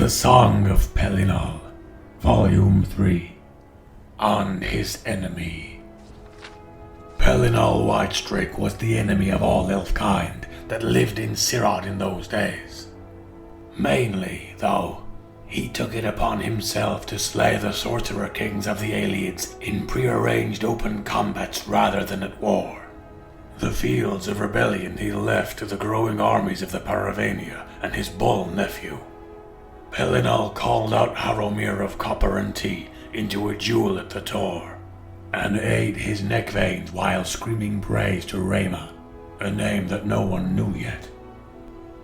The Song of Pelinal, Volume 3, On His Enemy. Pelinal Whitestrake was the enemy of all elf-kind that lived in Sirod in those days. Mainly, though, he took it upon himself to slay the sorcerer kings of the Aelids in prearranged open combats rather than at war. The fields of rebellion he left to the growing armies of the Paravania and his bull nephew. Pelinal called out Haromir of Copper and Tea into a duel at the Tor, and ate his neck veins while screaming praise to Rama, a name that no one knew yet.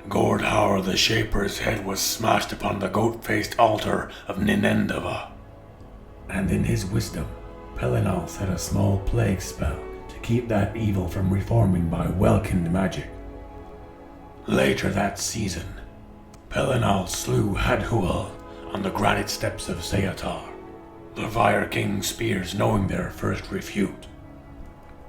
Gordhaur the Shaper's head was smashed upon the goat-faced altar of Ninendava, and in his wisdom, Pelinal set a small plague spell to keep that evil from reforming by Welkind magic. Later that season, Pelinal slew Hadhual on the granite steps of Seatar, the Fire King's spears knowing their first refute.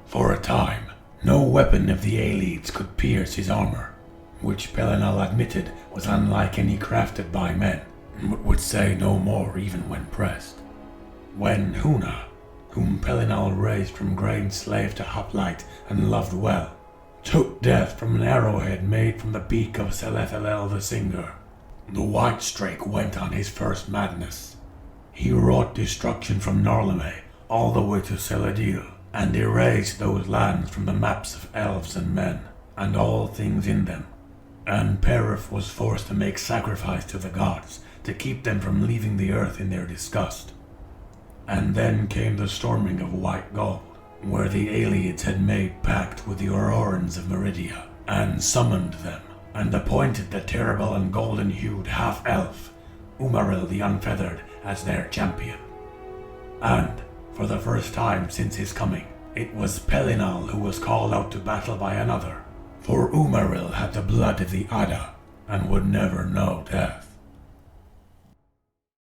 For a time, no weapon of the Aelids could pierce his armor, which Pelinal admitted was unlike any crafted by men, but would say no more even when pressed. When Huna, whom Pelinal raised from grain slave to hoplite and loved well, took death from an arrowhead made from the beak of Selethalel the Singer, the Whitestrake went on his first madness. He wrought destruction from Norlame all the way to Seladil, and erased those lands from the maps of elves and men, and all things in them. And Perif was forced to make sacrifice to the gods to keep them from leaving the earth in their disgust. And then came the storming of White Gold, where the Aelids had made pact with the Aurorans of Meridia, and summoned them, and appointed the terrible and golden-hued half-elf, Umaril the Unfeathered, as their champion. And, for the first time since his coming, it was Pelinal who was called out to battle by another, for Umaril had the blood of the Ada, and would never know death.